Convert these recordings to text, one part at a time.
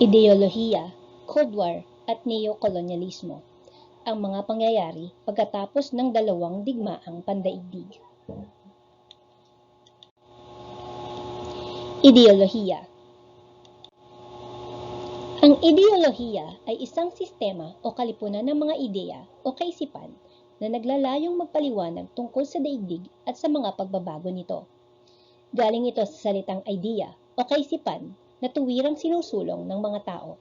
Ideolohiya, Cold War at Neokolonyalismo, ang mga pangyayari pagkatapos ng dalawang digmaang pandaigdig. Ideolohiya. Ang ideolohiya ay isang sistema o kalipunan ng mga ideya o kaisipan na naglalayong magpaliwanag tungkol sa daigdig at sa mga pagbabago nito. Galing ito sa salitang idea o kaisipan na tuwirang sinusulong ng mga tao.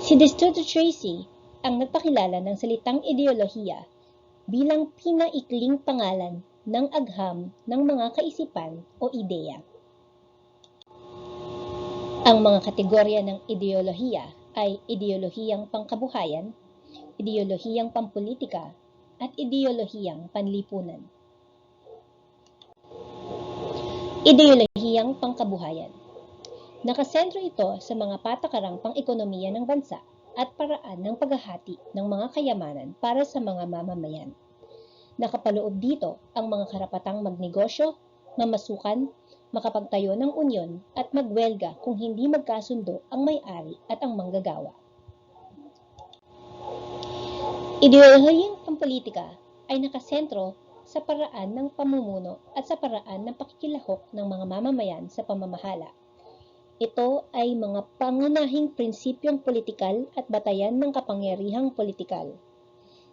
Si Destutt Tracy ang nagpakilala ng salitang ideolohiya bilang pinaikling pangalan ng agham ng mga kaisipan o ideya. Ang mga kategorya ng ideolohiya ay ideolohiyang pangkabuhayan, ideolohiyang pampolitika, at ideolohiyang panlipunan. Ideolohiyang pangkabuhayan. Nakasentro ito sa mga patakarang pang-ekonomiya ng bansa at paraan ng paghahati ng mga kayamanan para sa mga mamamayan. Nakapaloob dito ang mga karapatang magnegosyo, mamasukan, makapagtayo ng unyon at magwelga kung hindi magkasundo ang may-ari at ang manggagawa. Ideolohiyang pampolitika ay nakasentro sa paraan ng pamumuno at sa paraan ng pakikilahok ng mga mamamayan sa pamamahala. Ito ay mga pangunahing prinsipyong politikal at batayan ng kapangyarihang politikal.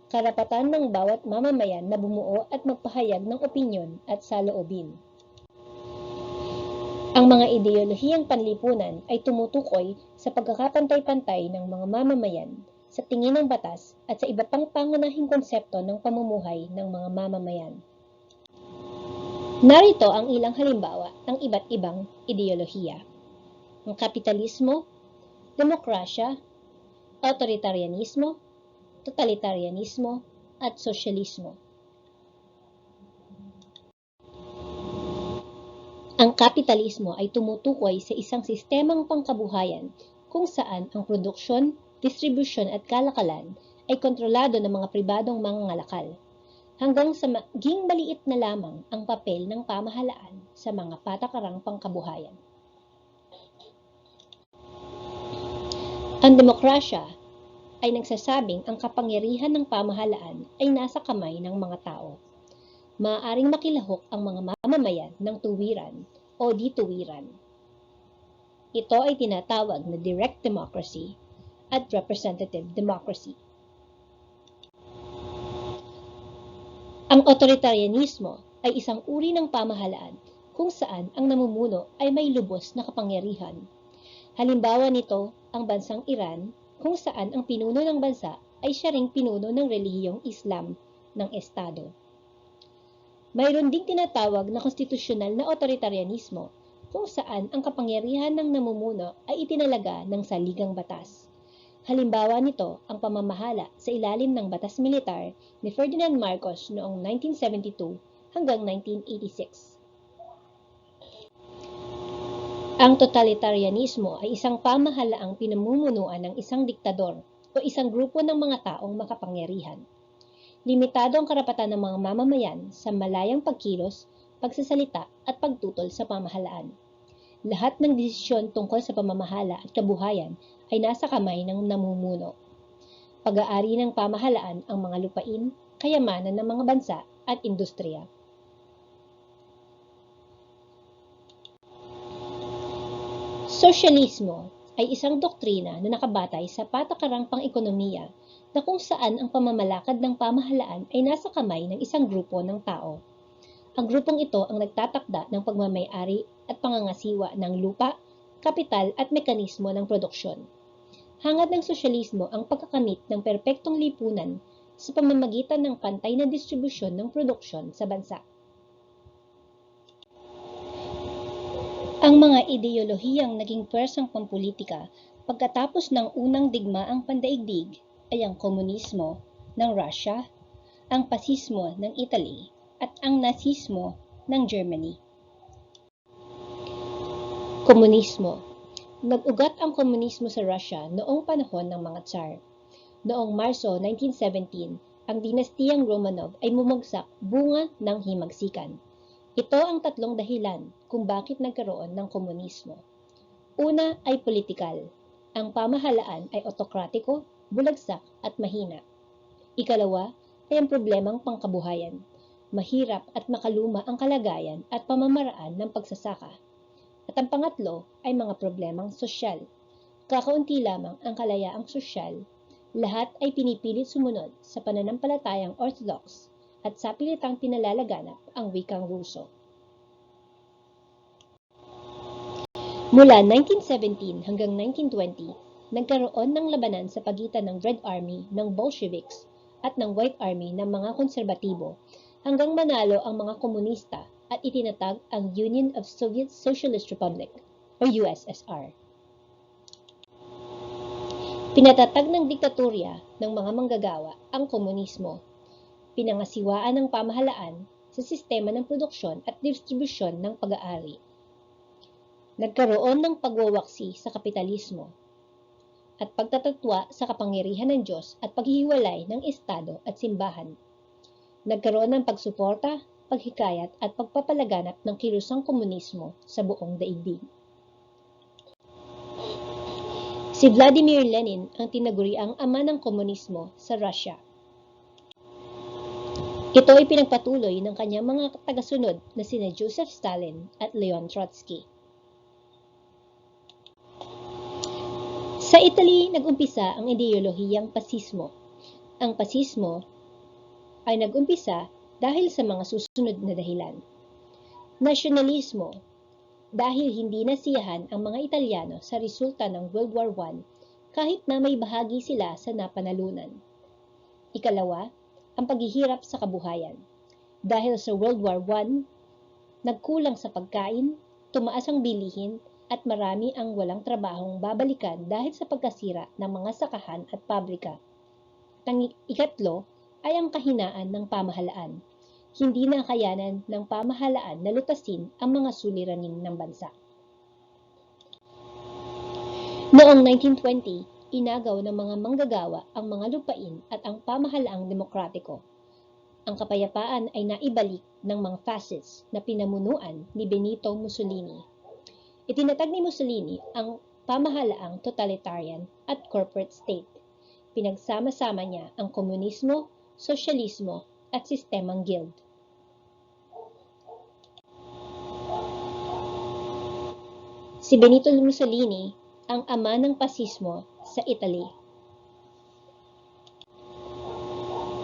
Karapatan ng bawat mamamayan na bumuo at magpahayag ng opinyon at saloobin. Ang mga ideolohiyang panlipunan ay tumutukoy sa pagkakapantay-pantay ng mga mamamayan sa tingin ng batas at sa iba pang pangunahing konsepto ng pamumuhay ng mga mamamayan. Narito ang ilang halimbawa ng iba't ibang ideolohiya: ang kapitalismo, demokrasya, autoritarianismo, totalitarianismo, at sosyalismo. Ang kapitalismo ay tumutukoy sa isang sistemang pangkabuhayan kung saan ang produksyon, distribusyon at kalakalan ay kontrolado ng mga pribadong mangangalakal, hanggang sa maging maliit na lamang ang papel ng pamahalaan sa mga patakarang pangkabuhayan. Ang demokrasya ay nagsasabing ang kapangyarihan ng pamahalaan ay nasa kamay ng mga tao. Maaaring makilahok ang mga mamamayan ng tuwiran o dituwiran. Ito ay tinatawag na direct democracy at representative democracy. Ang autoritarianismo ay isang uri ng pamahalaan kung saan ang namumuno ay may lubos na kapangyarihan. Halimbawa nito ang bansang Iran, kung saan ang pinuno ng bansa ay siya ring pinuno ng relihiyong Islam ng Estado. Mayroon ding tinatawag na konstitusyonal na autoritarianismo, kung saan ang kapangyarihan ng namumuno ay itinalaga ng saligang batas. Halimbawa nito ang pamamahala sa ilalim ng batas militar ni Ferdinand Marcos noong 1972 hanggang 1986. Ang totalitarianismo ay isang pamahalaang pinamumunuan ng isang diktador o isang grupo ng mga taong makapangyarihan. Limitado ang karapatan ng mga mamamayan sa malayang pagkilos, pagsasalita at pagtutol sa pamahalaan. Lahat ng desisyon tungkol sa pamamahala at kabuhayan ay nasa kamay ng namumuno. Pag-aari ng pamahalaan ang mga lupain, kayamanan ng mga bansa at industriya. Sosyalismo ay isang doktrina na nakabatay sa patakarang pang-ekonomiya na kung saan ang pamamalakad ng pamahalaan ay nasa kamay ng isang grupo ng tao. Ang grupong ito ang nagtatakda ng pagmamay-ari at pangangasiwa ng lupa, kapital at mekanismo ng produksyon. Hangad ng sosyalismo ang pagkakamit ng perpektong lipunan sa pamamagitan ng pantay na distribusyon ng produksyon sa bansa. Ang mga ideolohiyang naging pwersang pampulitika pagkatapos ng unang digmaang pandaigdig ay ang komunismo ng Russia, ang pasismo ng Italy, at ang nazismo ng Germany. Komunismo. Nag-ugat ang komunismo sa Russia noong panahon ng mga Tsar. Noong Marso 1917, ang dinastiyang Romanov ay bumagsak bunga ng himagsikan. Ito ang tatlong dahilan kung bakit nagkaroon ng komunismo. Una ay politikal. Ang pamahalaan ay otokratiko, bulagsak at mahina. Ikalawa ay ang problemang pangkabuhayan. Mahirap at makaluma ang kalagayan at pamamaraan ng pagsasaka. At ang pangatlo ay mga problemang sosyal. Kakaunti lamang ang kalayaang sosyal. Lahat ay pinipilit sumunod sa pananampalatayang Orthodox at sapilitang pinalalaganap ang wikang Ruso. Mula 1917 hanggang 1920, nagkaroon ng labanan sa pagitan ng Red Army ng Bolsheviks at ng White Army ng mga konserbatibo hanggang manalo ang mga komunista at itinatag ang Union of Soviet Socialist Republic o USSR. Pinatatag ng diktatorya ng mga manggagawa ang komunismo. Pinangasiwaan ng pamahalaan sa sistema ng produksyon at distribusyon ng pag-aari. Nagkaroon ng pagwawaksi sa kapitalismo at pagtatatwa sa kapangyarihan ng Diyos at paghihiwalay ng Estado at simbahan. Nagkaroon ng pagsuporta, paghikayat at pagpapalaganap ng kilusang komunismo sa buong daigdig. Si Vladimir Lenin ang tinaguriang ama ng komunismo sa Russia. Ito ay pinagpatuloy ng kanyang mga tagasunod na sina Joseph Stalin at Leon Trotsky. Sa Italy, nag-umpisa ang ideolohiyang pasismo. Ang pasismo ay nag-umpisa dahil sa mga susunod na dahilan. Nasyonalismo, dahil hindi nasiyahan ang mga Italyano sa resulta ng World War I kahit na may bahagi sila sa napanalunan. Ikalawa, ang paghihirap sa kabuhayan. Dahil sa World War I, nagkulang sa pagkain, tumaas ang bilihin, at marami ang walang trabahong babalikan dahil sa pagkasira ng mga sakahan at pabrika. Ikatlo ay ang kahinaan ng pamahalaan. Hindi na kayanan ng pamahalaan na lutasin ang mga suliranin ng bansa. Noong 1920, inagaw ng mga manggagawa ang mga lupain at ang pamahalaang demokratiko. Ang kapayapaan ay naibalik ng mga fascists na pinamunuan ni Benito Mussolini. Itinatag ni Mussolini ang pamahalaang totalitarian at corporate state. Pinagsama-sama niya ang komunismo, sosyalismo at sistemang guild. Si Benito Mussolini ang ama ng pasismo sa Italy.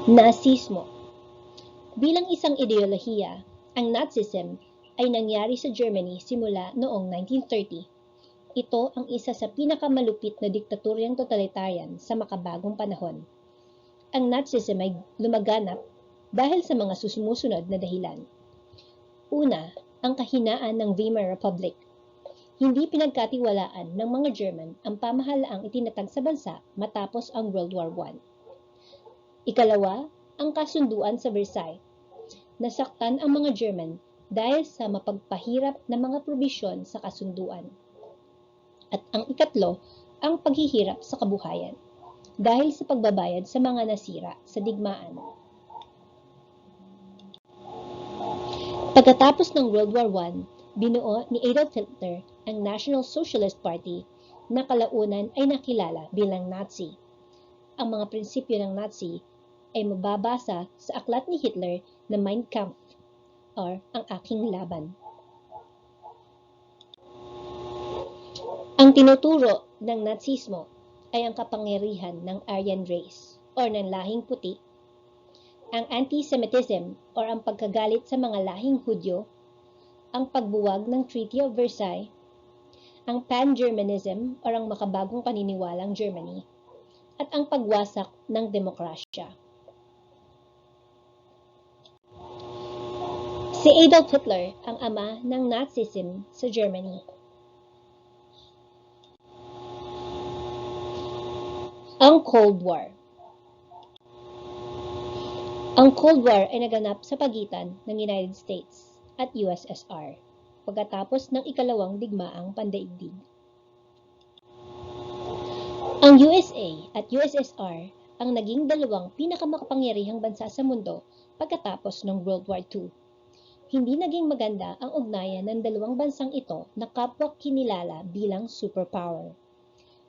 Nazismo. Bilang isang ideolohiya, ang Nazism ay nangyari sa Germany simula noong 1930. Ito ang isa sa pinakamalupit na diktaturyang totalitarian sa makabagong panahon. Ang Nazism ay lumaganap dahil sa mga sumusunod na dahilan. Una, ang kahinaan ng Weimar Republic. Hindi pinagkatiwalaan ng mga German ang pamahalaang itinatag sa bansa matapos ang World War I. Ikalawa, ang kasunduan sa Versailles. Nasaktan ang mga German dahil sa mapagpahirap na mga probisyon sa kasunduan. At ang ikatlo, ang paghihirap sa kabuhayan dahil sa pagbabayad sa mga nasira sa digmaan. Pagkatapos ng World War I, binuo ni Adolf Hitler ang National Socialist Party na kalaunan ay nakilala bilang Nazi. Ang mga prinsipyo ng Nazi ay mababasa sa aklat ni Hitler na Mein Kampf or ang aking laban. Ang tinuturo ng Nazismo ay ang kapangyarihan ng Aryan race or ng lahing puti, ang anti-Semitism or ang pagkagalit sa mga lahing Hudyo, ang pagbuwag ng Treaty of Versailles, ang Pan-Germanism or ang makabagong paniniwalang Germany, at ang pagwasak ng demokrasya. Si Adolf Hitler ang ama ng Nazism sa Germany. Ang Cold War. Ang Cold War ay naganap sa pagitan ng United States at USSR pagkatapos ng ikalawang digmaang pandaigdig. Ang USA at USSR ang naging dalawang pinakamakapangyarihang bansa sa mundo pagkatapos ng World War II. hindi naging maganda ang ugnayan ng dalawang bansang ito na kapwa kinilala bilang superpower.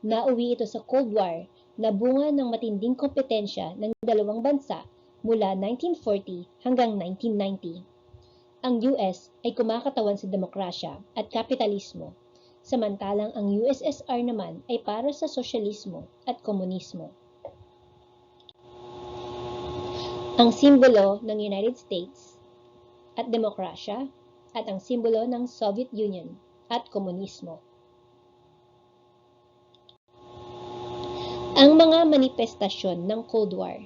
Nauwi ito sa Cold War na bunga ng matinding kompetensya ng dalawang bansa mula 1940 hanggang 1990. Ang US ay kumakatawan sa demokrasya at kapitalismo, samantalang ang USSR naman ay para sa sosyalismo at komunismo. Ang simbolo ng United States at demokrasya at ang simbolo ng Soviet Union at komunismo. Ang mga manifestasyon ng Cold War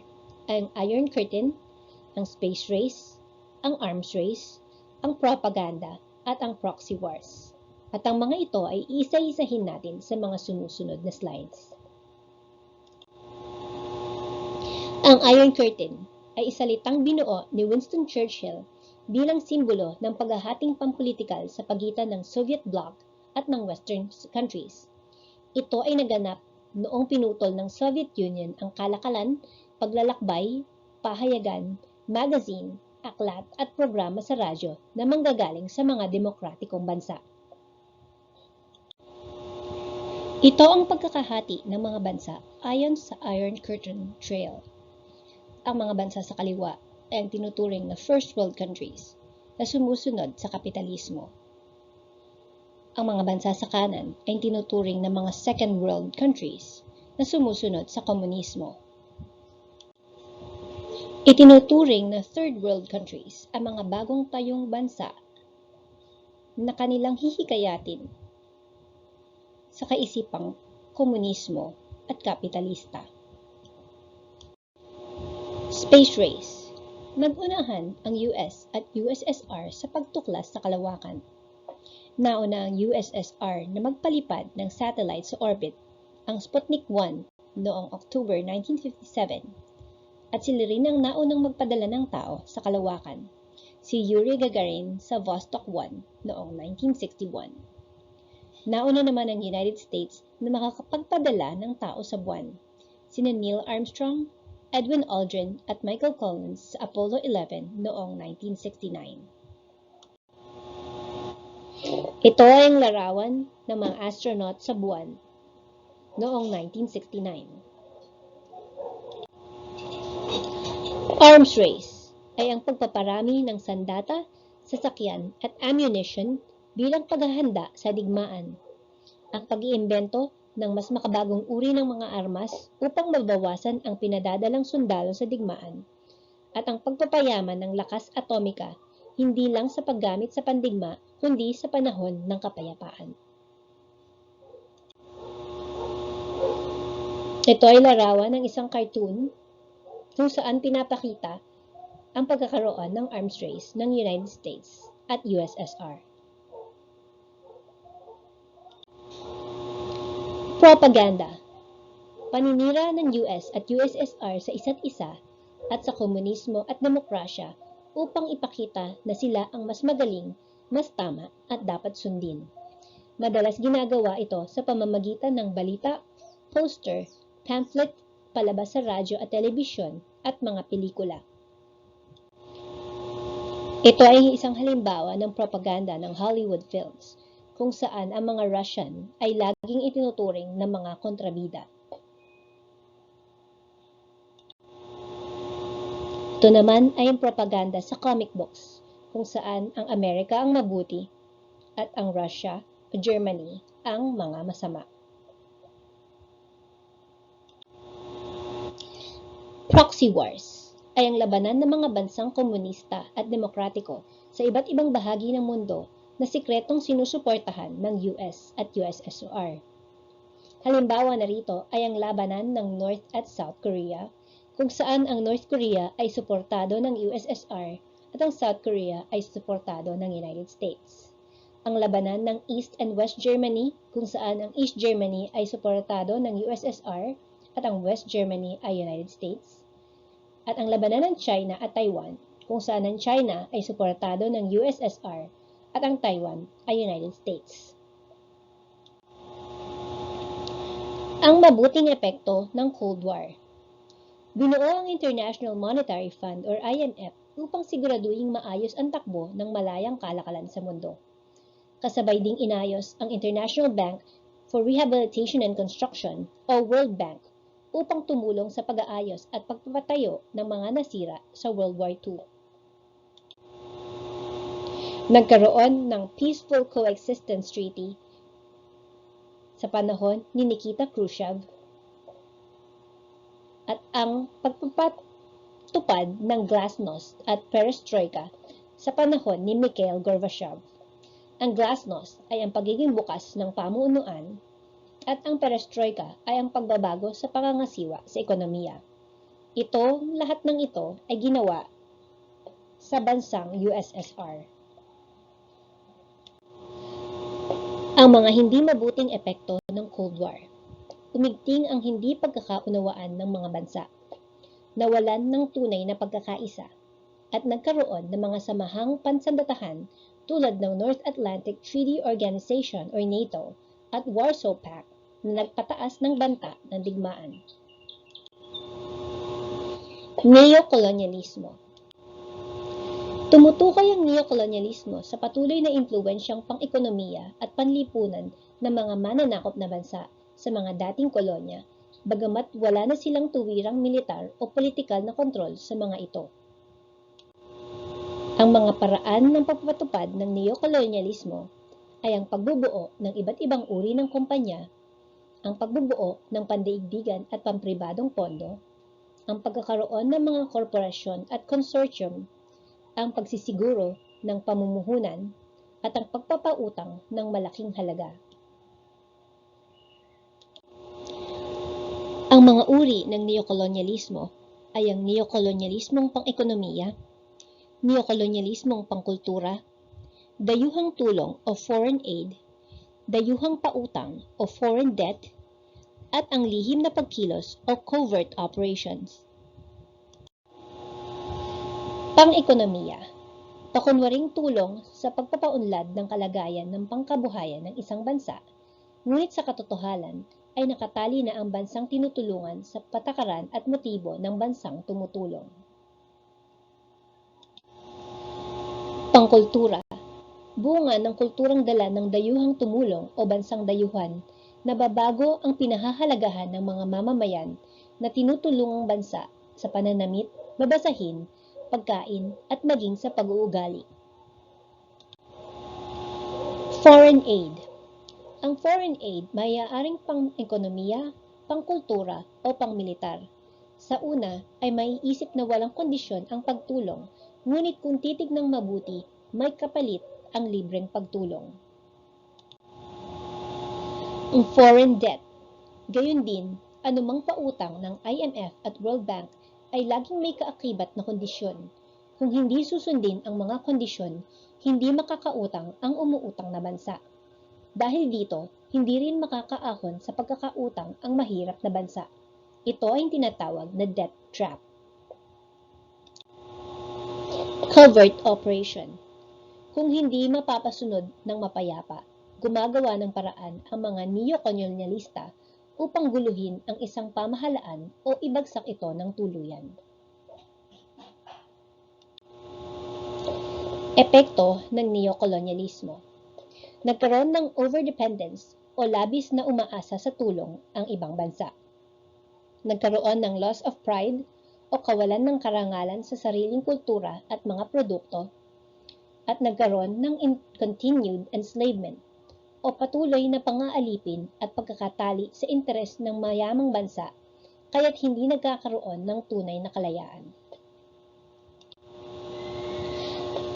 ay ang Iron Curtain, ang space race, ang arms race, ang propaganda at ang proxy wars. At ang mga ito ay isa-isahin natin sa mga sumusunod na slides. Ang Iron Curtain ay isalitang binuo ni Winston Churchill bilang simbolo ng paghahating pampulitikal sa pagitan ng Soviet Bloc at ng Western countries. Ito ay naganap noong pinutol ng Soviet Union ang kalakalan, paglalakbay, pahayagan, magazine, aklat at programa sa radyo na manggagaling sa mga demokratikong bansa. Ito ang pagkakahati ng mga bansa ayon sa Iron Curtain Trail. Ang mga bansa sa kaliwa ay ang tinuturing na First World countries na sumusunod sa kapitalismo. Ang mga bansa sa kanan ay tinuturing na mga Second World countries na sumusunod sa komunismo. Itinuturing na Third World countries ang mga bagong tayong bansa na kanilang hihikayatin sa kaisipang komunismo at kapitalista. Space race. Nag-unahan ang US at USSR sa pagtuklas sa kalawakan. Nauna ang USSR na magpalipad ng satellite sa orbit, ang Sputnik 1 noong October 1957, at sila rin ang naunang magpadala ng tao sa kalawakan, si Yuri Gagarin sa Vostok 1 noong 1961. Nauna naman ang United States na makakapagpadala ng tao sa buwan, sina Neil Armstrong, Edwin Aldrin at Michael Collins sa Apollo 11 noong 1969. Ito ay ang larawan ng mga astronaut sa buwan noong 1969. Arms race ay ang pagpaparami ng sandata, sasakyan at ammunition bilang paghahanda sa digmaan. Ang pag-iimbento ng mas makabagong uri ng mga armas upang mabawasan ang pinadadalang sundalo sa digmaan, at ang pagpapayaman ng lakas atomika hindi lang sa paggamit sa pandigma kundi sa panahon ng kapayapaan. Ito ay larawan ng isang cartoon kung saan pinapakita ang pagkakaroon ng arms race ng United States at USSR. Propaganda. Paninira ng US at USSR sa isa't isa at sa komunismo at demokrasya upang ipakita na sila ang mas magaling, mas tama at dapat sundin. Madalas ginagawa ito sa pamamagitan ng balita, poster, pamphlet, palabas sa radyo at telebisyon at mga pelikula. Ito ay isang halimbawa ng propaganda ng Hollywood films, kung saan ang mga Russian ay laging itinuturing na mga kontrabida. Ito naman ay ang propaganda sa comic books, kung saan ang Amerika ang mabuti at ang Russia o Germany ang mga masama. Proxy wars ay ang labanan ng mga bansang komunista at demokratiko sa iba't ibang bahagi ng mundo na sikretong sinusuportahan ng US at USSR. Halimbawa narito ay ang labanan ng North at South Korea, kung saan ang North Korea ay suportado ng USSR at ang South Korea ay suportado ng United States. Ang labanan ng East and West Germany, kung saan ang East Germany ay suportado ng USSR at ang West Germany ay United States. At ang labanan ng China at Taiwan, kung saan ang China ay suportado ng USSR at ang Taiwan ay United States. Ang mabuting epekto ng Cold War. Binuo ang International Monetary Fund or IMF upang siguraduhing maayos ang takbo ng malayang kalakalan sa mundo. Kasabay ding inayos ang International Bank for Rehabilitation and Construction o World Bank upang tumulong sa pag-aayos at pagpapatayo ng mga nasira sa World War II. Nagkaroon ng Peaceful Coexistence Treaty sa panahon ni Nikita Khrushchev at ang pagpapatupad ng Glasnost at Perestroika sa panahon ni Mikhail Gorbachev. Ang Glasnost ay ang pagiging bukas ng pamunuan at ang Perestroika ay ang pagbabago sa pangangasiwa sa ekonomiya. Lahat ng ito ay ginawa sa bansang USSR. Ang mga hindi mabuting epekto ng Cold War. Umigting ang hindi pagkakaunawaan ng mga bansa, nawalan ng tunay na pagkakaisa, at nagkaroon ng mga samahang pansandatahan tulad ng North Atlantic Treaty Organization o NATO at Warsaw Pact na nagpataas ng banta ng digmaan. Neokolonyalismo. Tumutukoy ang neokolonyalismo sa patuloy na impluwensyang pang-ekonomiya at panlipunan ng mga mananakop na bansa sa mga dating kolonya, bagamat wala na silang tuwirang militar o politikal na kontrol sa mga ito. Ang mga paraan ng pagpapatupad ng neokolonyalismo ay ang pagbubuo ng iba't ibang uri ng kumpanya, ang pagbubuo ng pandaigdigan at pampribadong pondo, ang pagkakaroon ng mga korporasyon at consortium, ang pagsisiguro ng pamumuhunan, at ang pagpapautang ng malaking halaga. Ang mga uri ng neokolonyalismo ay ang neokolonyalismong pang-ekonomiya, neokolonyalismong pangkultura, dayuhang tulong o foreign aid, dayuhang pautang o foreign debt, at ang lihim na pagkilos o covert operations. Pang-ekonomiya, pakunwaring tulong sa pagpapaunlad ng kalagayan ng pangkabuhayan ng isang bansa, ngunit sa katotohanan ay nakatali na ang bansang tinutulungan sa patakaran at motibo ng bansang tumutulong. Pangkultura, bunga ng kulturang dala ng dayuhang tumulong o bansang dayuhan, nababago ang pinahahalagahan ng mga mamamayan na tinutulungang bansa sa pananamit, babasahin, pagkain, at maging sa pag-uugali. Foreign aid. Ang foreign aid maaaring pang-ekonomiya, pangkultura, o pang-militar. Sa una ay maiisip na walang kondisyon ang pagtulong, ngunit kung titignang mabuti, may kapalit ang libreng pagtulong. Ang foreign debt. Gayon din, anumang pautang ng IMF at World Bank ay laging may kaakibat na kondisyon. Kung hindi susundin ang mga kondisyon, hindi makakautang ang umuutang na bansa. Dahil dito, hindi rin makakaahon sa pagkakautang ang mahirap na bansa. Ito ay tinatawag na debt trap. Covert operation. Kung hindi mapapasunod ng mapayapa, gumagawa ng paraan ang mga neokolonyalista upang guluhin ang isang pamahalaan o ibagsak ito ng tuluyan. Epekto ng neokolonyalismo. Nagkaroon ng overdependence o labis na umaasa sa tulong ang ibang bansa. Nagkaroon ng loss of pride o kawalan ng karangalan sa sariling kultura at mga produkto, at nagkaroon ng continued enslavement o patuloy na pang-aalipin at pagkakatali sa interes ng mayamang bansa, kaya't hindi nagkakaroon ng tunay na kalayaan.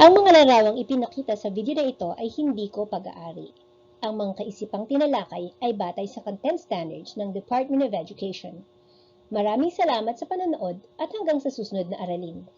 Ang mga larawang ipinakita sa video na ito ay hindi ko pag-aari. Ang mga kaisipang tinalakay ay batay sa content standards ng Department of Education. Maraming salamat sa panonood at hanggang sa susunod na aralin.